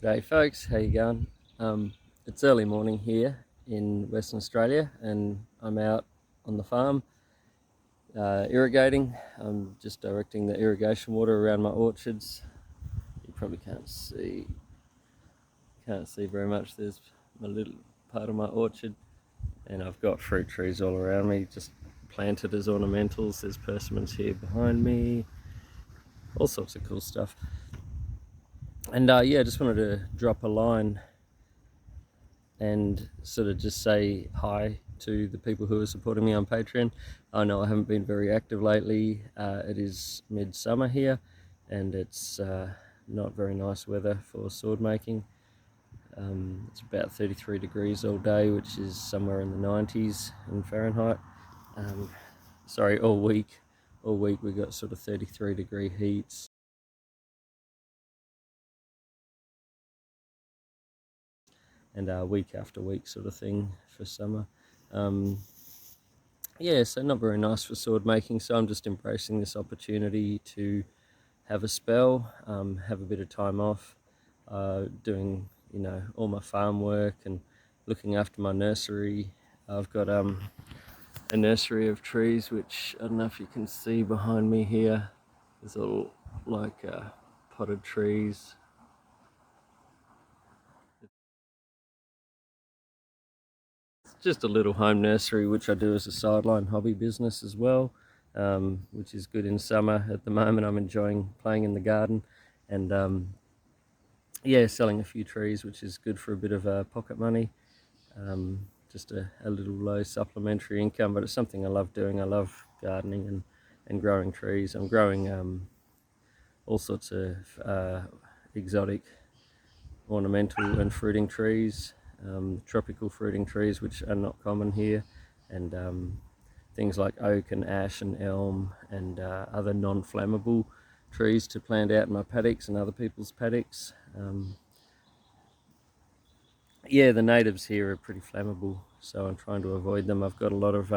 G'day folks, how you going? It's early morning here in Western Australia and I'm out on the farm irrigating. I'm just directing the irrigation water around my orchards. You probably can't see very much. There's a little part of my orchard and I've got fruit trees all around me, just planted as ornamentals. There's persimmons here behind me, all sorts of cool stuff. And yeah, just wanted to drop a line and sort of just say hi to the people who are supporting me on Patreon. I know I haven't been very active lately. It is midsummer here and it's not very nice weather for sword making. It's about 33 degrees all day, which is somewhere in the 90s in Fahrenheit. Sorry, all week. All week we got sort of 33-degree heats. And week after week sort of thing for summer. Yeah, so not very nice for sword making, so I'm just embracing this opportunity to have a spell, have a bit of time off, doing, all my farm work and looking after my nursery. I've got a nursery of trees, which I don't know if you can see behind me here. There's all like potted trees. Just a little home nursery, which I do as a sideline hobby business as well, which is good in summer. At the moment, I'm enjoying playing in the garden and yeah, selling a few trees, which is good for a bit of pocket money. Just a little low supplementary income, but it's something I love doing. I love gardening and growing trees. I'm growing all sorts of exotic ornamental and fruiting trees, tropical fruiting trees, which are not common here, and things like oak and ash and elm and other non-flammable trees to plant out in my paddocks and other people's paddocks. Yeah, the natives here are pretty flammable, so I'm trying to avoid them. I've got a lot of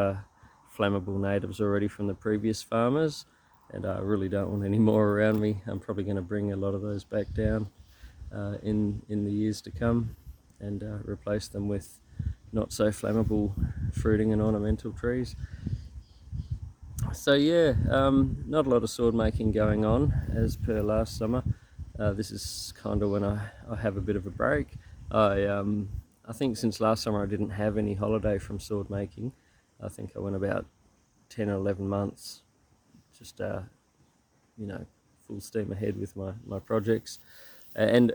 flammable natives already from the previous farmers, and I really don't want any more around me. I'm probably going to bring a lot of those back down in the years to come and replace them with not so flammable fruiting and ornamental trees. So yeah, not a lot of sword making going on as per last summer. This is kind of when I have a bit of a break. I think since last summer I didn't have any holiday from sword making. I think I went about 10 or 11 months just full steam ahead with my projects. And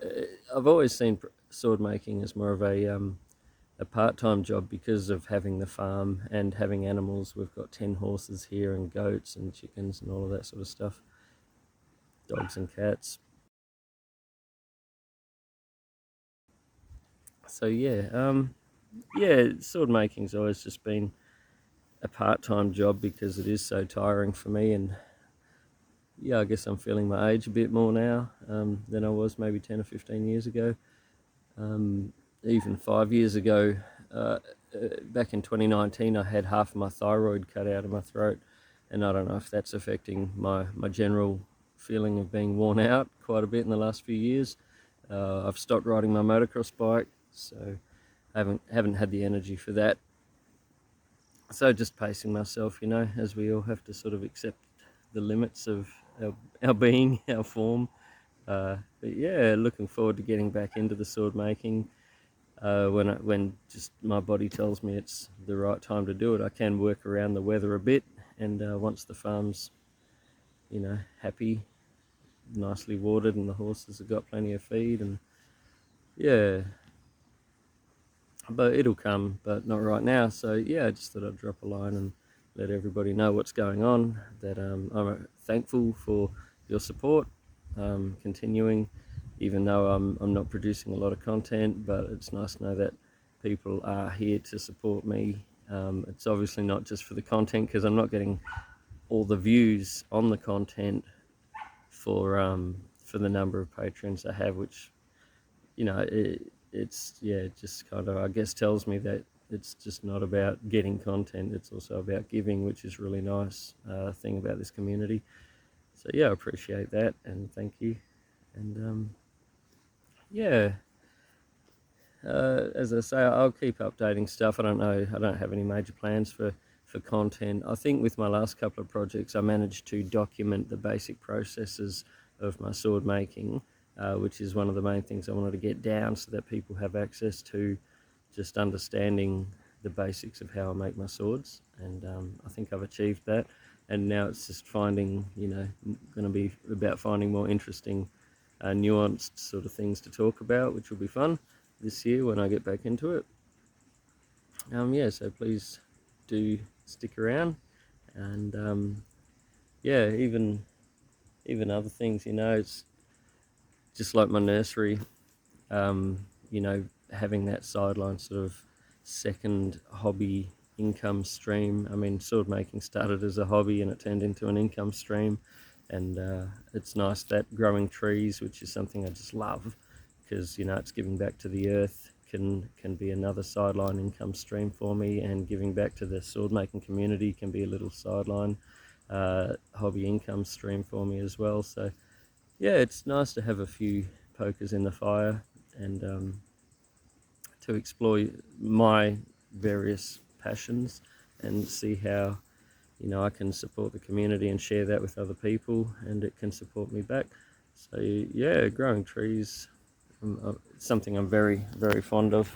I've always seen sword making as more of a part-time job because of having the farm and having animals. We've got 10 horses here and goats and chickens and all of that sort of stuff, dogs and cats. So yeah, sword making's always just been a part-time job because it is so tiring for me. And yeah, I guess I'm feeling my age a bit more now than I was maybe 10 or 15 years ago. Even 5 years ago, back in 2019, I had half of my thyroid cut out of my throat, and I don't know if that's affecting my general feeling of being worn out quite a bit in the last few years. I've stopped riding my motocross bike, so I haven't had the energy for that. So just pacing myself, as we all have to sort of accept the limits of our being, our form. But yeah, looking forward to getting back into the sword making. When just my body tells me it's the right time to do it. I can work around the weather a bit, and once the farm's happy, nicely watered, and the horses have got plenty of feed, and yeah, but it'll come, but not right now. So yeah, I just thought I'd drop a line and let everybody know what's going on. That I'm thankful for your support, continuing, even though I'm not producing a lot of content. But it's nice to know that people are here to support me. It's obviously not just for the content, because I'm not getting all the views on the content for the number of patrons I have, which it's yeah, it just kind of, I guess, tells me that it's just not about getting content, it's also about giving, which is really nice thing about this community. So yeah, I appreciate that and thank you. And Yeah, as I say, I'll keep updating stuff. I don't know. I don't have any major plans for content. I think with my last couple of projects, I managed to document the basic processes of my sword making, which is one of the main things I wanted to get down, so that people have access to just understanding the basics of how I make my swords. And I think I've achieved that. And now it's just finding, going to be about finding more interesting, nuanced sort of things to talk about, which will be fun this year when I get back into it. Yeah, so please do stick around, and yeah, even other things. It's just like my nursery. Um, Having that sideline sort of second hobby income stream. I mean, sword making started as a hobby and it turned into an income stream, and it's nice that growing trees, which is something I just love, because it's giving back to the earth, can be another sideline income stream for me, and giving back to the sword making community can be a little sideline hobby income stream for me as well. So yeah, it's nice to have a few pokers in the fire, and to explore my various passions and see how I can support the community and share that with other people, and it can support me back. So yeah, growing trees, something I'm very, very fond of.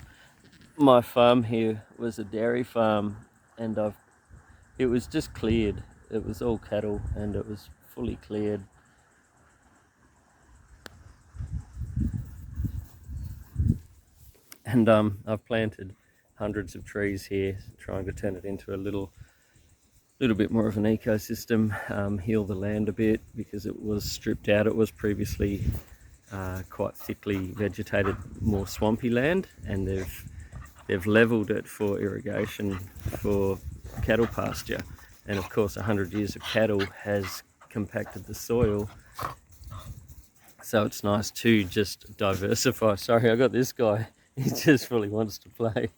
My farm here was a dairy farm, and it was just cleared. It was all cattle, and it was fully cleared. And I've planted hundreds of trees here, trying to turn it into a little bit more of an ecosystem, heal the land a bit, because it was stripped out. It was previously quite thickly vegetated, more swampy land, and they've levelled it for irrigation for cattle pasture. And of course, 100 years of cattle has compacted the soil, so it's nice to just diversify. Sorry, I got this guy. He just really wants to play.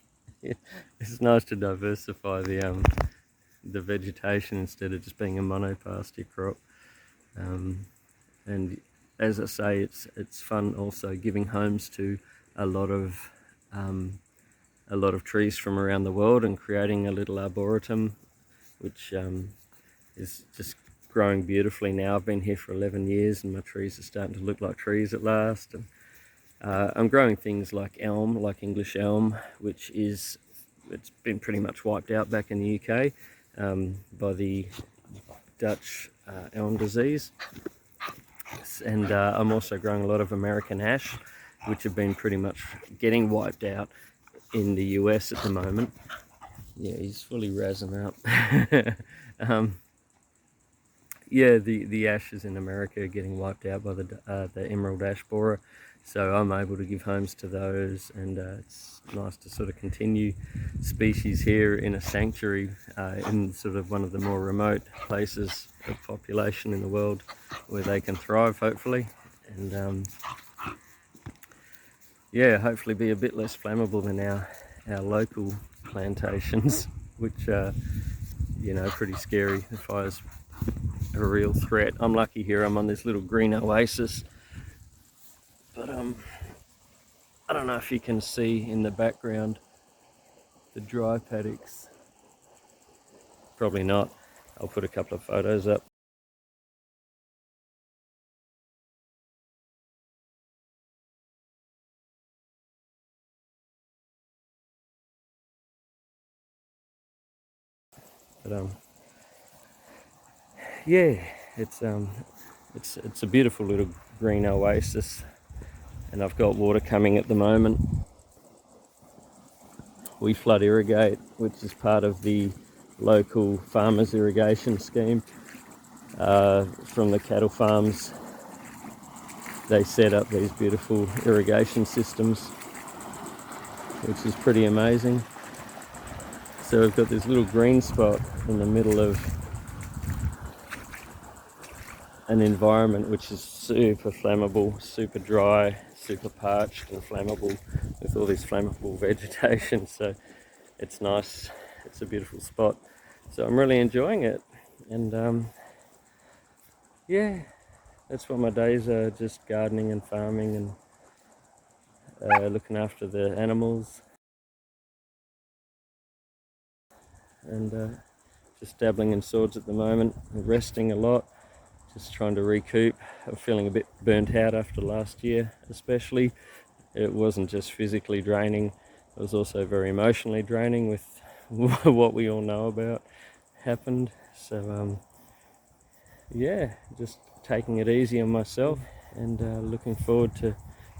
It's nice to diversify the vegetation instead of just being a monopasture crop. And as I say, it's fun also giving homes to a lot of trees from around the world, and creating a little arboretum, which is just growing beautifully now. I've been here for 11 years, and my trees are starting to look like trees at last. And I'm growing things like elm, like English elm, it's been pretty much wiped out back in the UK by the Dutch elm disease. And I'm also growing a lot of American ash, which have been pretty much getting wiped out in the US at the moment. Yeah, he's fully razzing up. Yeah, the ashes in America are getting wiped out by the emerald ash borer, so I'm able to give homes to those, and it's nice to sort of continue species here in a sanctuary in sort of one of the more remote places of population in the world, where they can thrive, hopefully, and yeah, hopefully be a bit less flammable than our local plantations, which are pretty scary. The fire's a real threat. I'm lucky here, I'm on this little green oasis, but I don't know if you can see in the background the dry paddocks. Probably not. I'll put a couple of photos up. But yeah, it's a beautiful little green oasis, and I've got water coming at the moment. We flood irrigate, which is part of the local farmers irrigation scheme. From the cattle farms, they set up these beautiful irrigation systems, which is pretty amazing. So we've got this little green spot in the middle of an environment which is super flammable, super dry, super parched and flammable, with all this flammable vegetation. So it's nice, it's a beautiful spot. So I'm really enjoying it, and yeah, that's what my days are, just gardening and farming and looking after the animals, and just dabbling in swords at the moment, resting a lot, just trying to recoup. I'm feeling a bit burnt out after last year especially. It wasn't just physically draining, it was also very emotionally draining with what we all know about happened. So yeah, just taking it easy on myself and looking forward to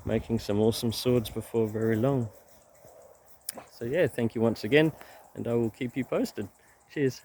making some awesome swords before very long. So yeah, thank you once again, and I will keep you posted. Cheers.